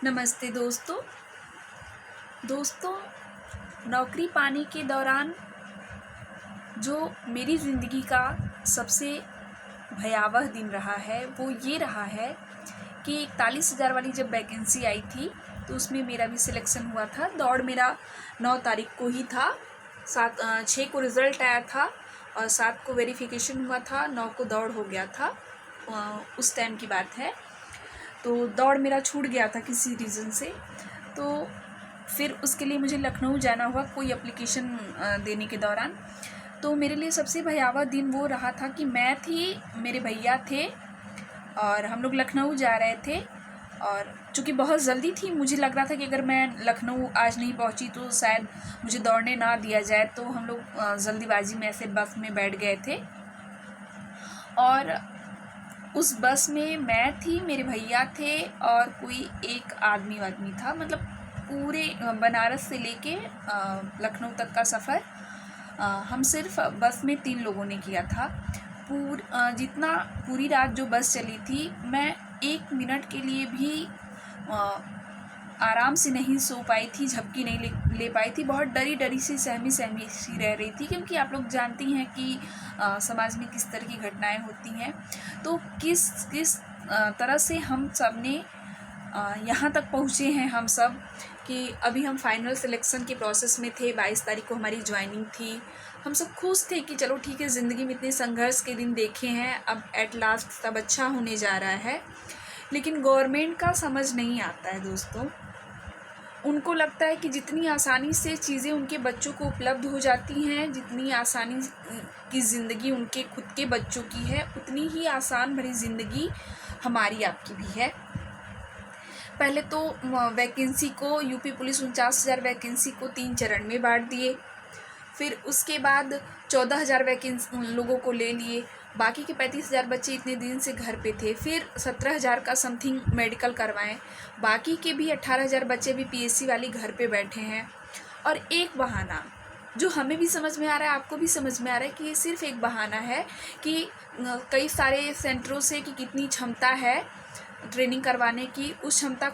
नमस्ते दोस्तों। नौकरी पाने के दौरान जो मेरी ज़िंदगी का सबसे भयावह दिन रहा है वो ये रहा है कि 41,000 वाली जब वैकेंसी आई थी तो उसमें मेरा भी सिलेक्शन हुआ था। दौड़ मेरा 9 तारीख को ही था। 6 को रिज़ल्ट आया था और 7 को वेरिफिकेशन हुआ था, 9 को दौड़ हो गया था। उस टाइम की बात है। तो दौड़ मेरा छूट गया था किसी रीज़न से। तो फिर उसके लिए मुझे लखनऊ जाना हुआ कोई एप्लीकेशन देने के दौरान। तो मेरे लिए सबसे भयावह दिन वो रहा था कि मैं थी, मेरे भैया थे और हम लोग लखनऊ जा रहे थे। और चूँकि बहुत जल्दी थी, मुझे लग रहा था कि अगर मैं लखनऊ आज नहीं पहुंची तो शायद मुझे दौड़ने ना दिया जाए। तो हम लोग जल्दीबाजी में ऐसे बस में बैठ गए थे और उस बस में मैं थी, मेरे भैया थे और कोई एक आदमी था। मतलब पूरे बनारस से लेके लखनऊ तक का सफ़र हम सिर्फ बस में 3 लोगों ने किया था। पूरी रात जो बस चली थी, मैं 1 मिनट के लिए भी आराम से नहीं सो पाई थी, झपकी नहीं ले पाई थी। बहुत डरी सी, सहमी सी रह रही थी, क्योंकि आप लोग जानती हैं कि समाज में किस तरह की घटनाएं होती हैं। तो किस तरह से हम सब ने यहाँ तक पहुँचे हैं हम सब कि अभी हम फाइनल सिलेक्शन के प्रोसेस में थे। 22 तारीख को हमारी ज्वाइनिंग थी। हम सब खुश थे कि चलो ठीक है, ज़िंदगी में इतने संघर्ष के दिन देखे हैं, अब एट लास्ट सब अच्छा होने जा रहा है। लेकिन गवर्नमेंट का समझ नहीं आता है दोस्तों। उनको लगता है कि जितनी आसानी से चीज़ें उनके बच्चों को उपलब्ध हो जाती हैं, जितनी आसानी की ज़िंदगी उनके खुद के बच्चों की है, उतनी ही आसान भरी ज़िंदगी हमारी आपकी भी है। पहले तो वैकेंसी को यूपी पुलिस 49,000 वैकेंसी को 3 चरण में बांट दिए। फिर उसके बाद 14,000 वैकेंसी लोगों को ले लिए। बाकी के 35,000 बच्चे इतने दिन से घर पे थे। फिर 17,000 का समथिंग मेडिकल करवाएं। बाकी के भी 18,000 बच्चे भी पीएससी वाली घर पे बैठे हैं। और एक बहाना जो हमें भी समझ में आ रहा है, आपको भी समझ में आ रहा है कि ये सिर्फ एक बहाना है कि कई सारे सेंटरों से कि कितनी क्षमता है ट्रेनिंग करवाने की, उस क्षमता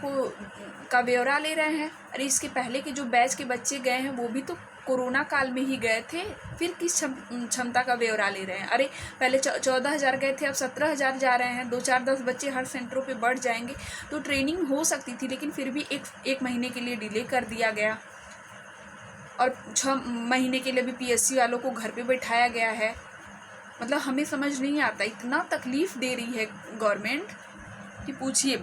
का ब्यौरा ले रहे हैं। अरे इसके पहले के जो बैच के बच्चे गए हैं वो भी तो कोरोना काल में ही गए थे, फिर किस क्षमता का ब्यौरा ले रहे हैं। अरे पहले 14,000 गए थे, अब 17,000 जा रहे हैं। 2-4-10 बच्चे हर सेंटरों पे बढ़ जाएंगे तो ट्रेनिंग हो सकती थी, लेकिन फिर भी एक महीने के लिए डिले कर दिया गया और 6 महीने के लिए भी पीएससी वालों को घर पे बैठाया गया है। मतलब हमें समझ नहीं आता, इतना तकलीफ़ दे रही है गवर्नमेंट कि पूछिए।